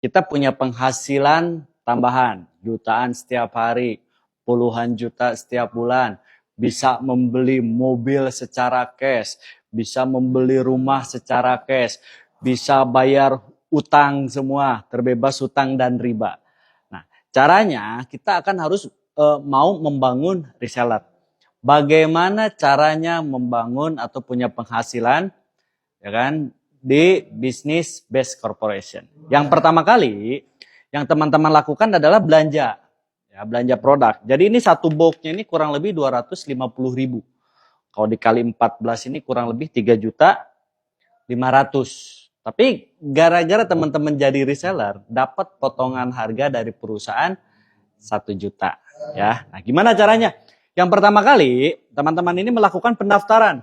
Kita punya penghasilan tambahan, jutaan setiap hari, puluhan juta setiap bulan, bisa membeli mobil secara cash, bisa membeli rumah secara cash, bisa bayar utang semua, terbebas utang dan riba. Nah, caranya kita akan harus mau membangun reseller. Bagaimana caranya membangun atau punya penghasilan, ya kan, di bisnis based corporation. Yang pertama kali yang teman-teman lakukan adalah belanja, ya, belanja produk. Jadi ini satu boxnya ini kurang lebih 250.000. Kalau dikali 14 ini kurang lebih 3.500.000. Tapi gara-gara teman-teman jadi reseller, dapat potongan harga dari perusahaan 1 juta. Ya, nah gimana caranya? Yang pertama kali teman-teman ini melakukan pendaftaran.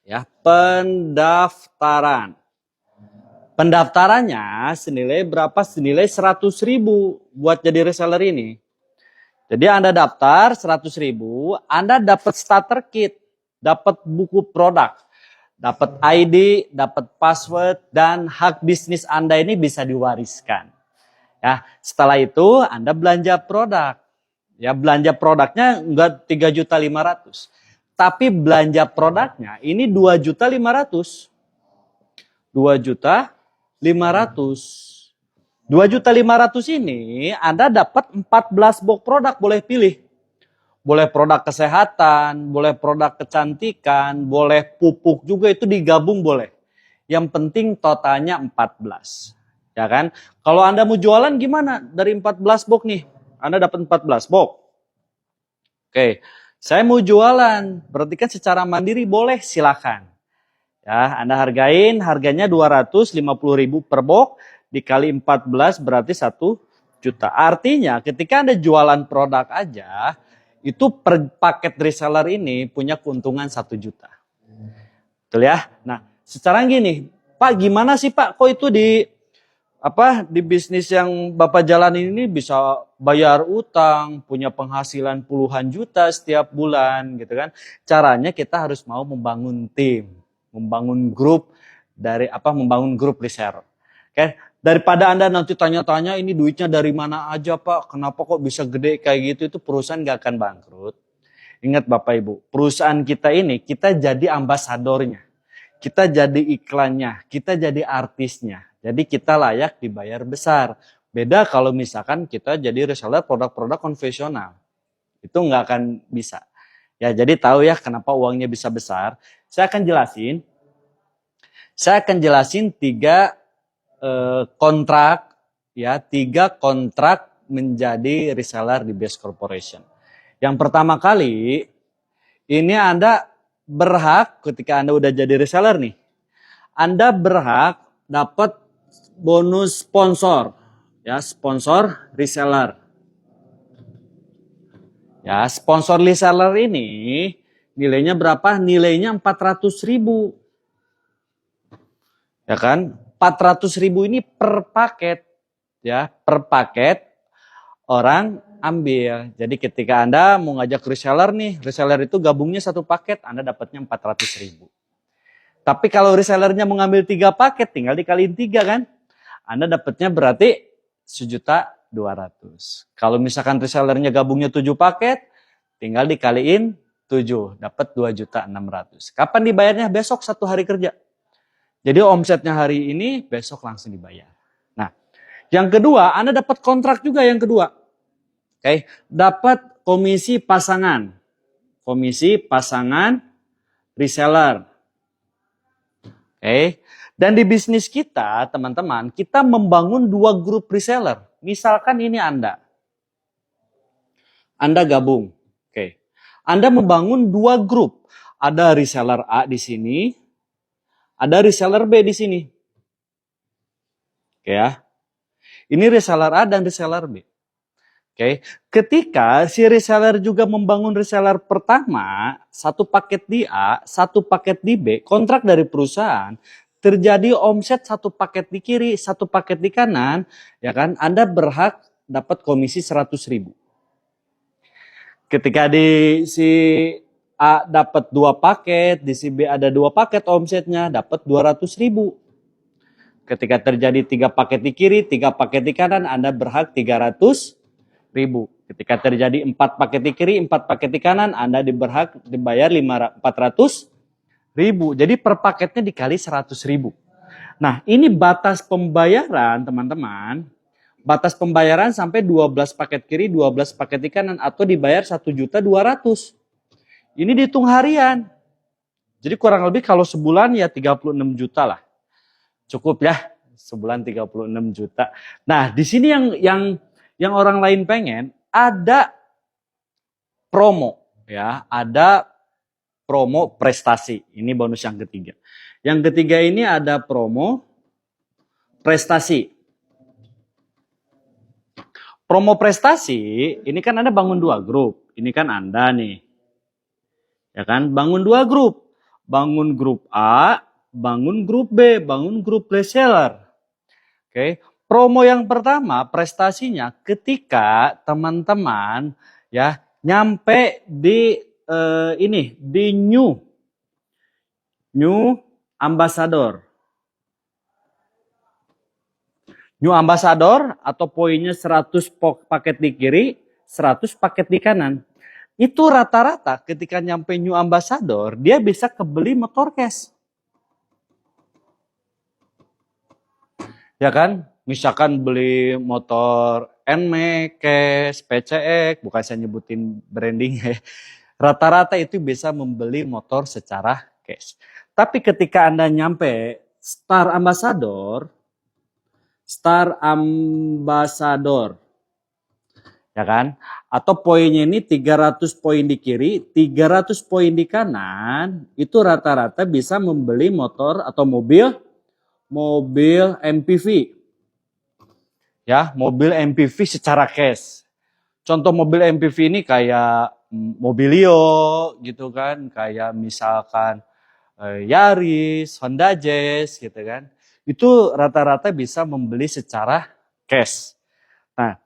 Ya, pendaftaran. Pendaftarannya senilai berapa? Senilai 100.000 buat jadi reseller ini. Jadi Anda daftar 100.000, Anda dapat starter kit, dapat buku produk, dapat ID, dapat password, dan hak bisnis Anda ini bisa diwariskan. Ya, setelah itu Anda belanja produk. Ya, belanja produknya enggak 3.500.000. Tapi belanja produknya ini 2.500.000. 2.500.000. 2.500.000 ini Anda dapat 14 box produk, boleh pilih. Boleh produk kesehatan, boleh produk kecantikan, boleh pupuk juga, itu digabung boleh. Yang penting totalnya 14. Ya kan? Kalau Anda mau jualan gimana? Dari 14 box nih, Anda dapat 14 box. Oke, saya mau jualan, berarti kan secara mandiri boleh, silakan. Ya, Anda hargain, harganya 250.000 per box, dikali 14 berarti 1 juta. Artinya ketika Anda jualan produk aja, itu per paket reseller ini punya keuntungan 1 juta. Betul ya? Nah, secara gini, Pak gimana sih Pak, kok itu di bisnis yang Bapak jalanin ini bisa bayar utang, punya penghasilan puluhan juta setiap bulan gitu kan. Caranya kita harus mau membangun tim, membangun grup membangun grup reseller. Oke, daripada Anda nanti tanya-tanya ini duitnya dari mana aja Pak, kenapa kok bisa gede kayak gitu, itu perusahaan gak akan bangkrut. Ingat Bapak Ibu, perusahaan kita ini kita jadi ambasadornya. Kita jadi iklannya, kita jadi artisnya. Jadi kita layak dibayar besar. Beda kalau misalkan kita jadi reseller produk-produk konvensional. Itu nggak akan bisa. Ya, jadi tahu ya kenapa uangnya bisa besar. Saya akan jelasin 3 kontrak, ya, 3 kontrak menjadi reseller di Best Corporation. Yang pertama kali, ini Anda berhak ketika Anda udah jadi reseller nih, Anda berhak dapat bonus sponsor, ya, sponsor reseller. Ya, sponsor reseller ini nilainya berapa? Nilainya 400.000. Ya kan? 400.000 ini per paket, ya, per paket orang ambil. Jadi ketika Anda mau ngajak reseller nih, reseller itu gabungnya satu paket, Anda dapatnya 400.000. Tapi kalau resellernya mengambil 3 paket, tinggal dikaliin 3 kan? Anda dapatnya berarti 1.200.000. Kalau misalkan resellernya gabungnya 7 paket, tinggal dikaliin 7, dapat 2.600.000. Kapan dibayarnya? Besok 1 hari kerja. Jadi omsetnya hari ini, besok langsung dibayar. Nah, yang kedua, Anda dapat kontrak juga yang kedua. Oke, dapat komisi pasangan. Komisi pasangan reseller. Oke. Dan di bisnis kita, teman-teman, kita membangun 2 grup reseller. Misalkan ini Anda. Anda gabung. Oke. Anda membangun 2 grup. Ada reseller A di sini, ada reseller B di sini. Oke ya. Ini reseller A dan reseller B. Oke, ketika si reseller juga membangun reseller pertama, 1 paket di A, 1 paket di B, kontrak dari perusahaan, terjadi omset 1 paket di kiri, 1 paket di kanan, ya kan? Anda berhak dapat komisi 100.000. Ketika di si A dapat 2 paket, di si B ada 2 paket omsetnya, dapat 200.000. Ketika terjadi 3 paket di kiri, 3 paket di kanan, Anda berhak 300.000. Ketika terjadi 4 paket di kiri, 4 paket di kanan, Anda berhak dibayar 400.000. Jadi per paketnya dikali 100.000. Nah, ini batas pembayaran, teman-teman. Batas pembayaran sampai 12 paket kiri, 12 paket di kanan, atau dibayar 1.200.000. Ini dihitung harian. Jadi kurang lebih kalau sebulan ya 36 juta lah. Cukup ya, sebulan 36 juta. Nah, di sini yang orang lain pengen ada promo ya, ada promo prestasi. Ini bonus yang ketiga. Yang ketiga ini ada promo prestasi. Promo prestasi, ini kan Anda bangun 2 grup. Ini kan Anda nih. Ya kan, bangun 2 grup. Bangun grup A, bangun grup B, bangun grup reseller. Oke, promo yang pertama prestasinya ketika teman-teman ya nyampe di di new ambassador. New ambassador atau poinnya 100 paket di kiri, 100 paket di kanan. Itu rata-rata ketika nyampe new ambassador, dia bisa kebeli motor cash. Ya kan? Misalkan beli motor NMAX, cash, PCX, bukan saya nyebutin branding ya. Rata-rata itu bisa membeli motor secara cash. Tapi ketika Anda nyampe Star Ambassador, ya kan? Atau poinnya ini 300 poin di kiri, 300 poin di kanan, itu rata-rata bisa membeli motor atau mobil MPV. Ya, mobil MPV secara cash. Contoh mobil MPV ini kayak Mobilio gitu kan, kayak misalkan Yaris, Honda Jazz gitu kan. Itu rata-rata bisa membeli secara cash. Nah,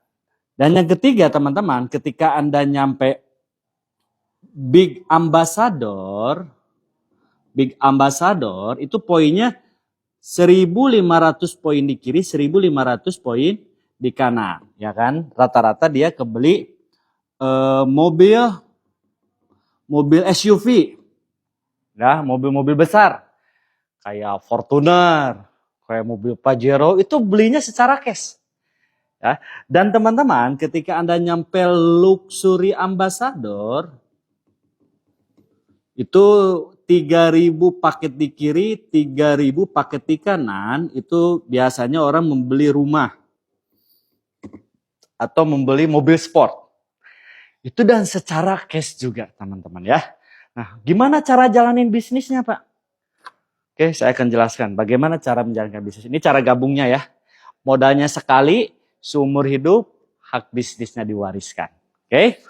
dan yang ketiga teman-teman, ketika Anda nyampe Big Ambassador itu poinnya 1.500 poin di kiri, 1.500 poin di kanan, ya kan? Rata-rata dia kebeli mobil SUV, ya, mobil-mobil besar, kayak Fortuner, kayak mobil Pajero, itu belinya secara cash. Ya. Dan teman-teman, ketika Anda nyampe Luxury Ambassador, itu 3.000 paket di kiri, 3.000 paket di kanan, itu biasanya orang membeli rumah atau membeli mobil sport. Itu dan secara cash juga teman-teman ya. Nah, gimana cara jalanin bisnisnya Pak? Oke, saya akan jelaskan bagaimana cara menjalankan bisnis. Ini cara gabungnya ya. Modalnya sekali, seumur hidup, hak bisnisnya diwariskan. Oke.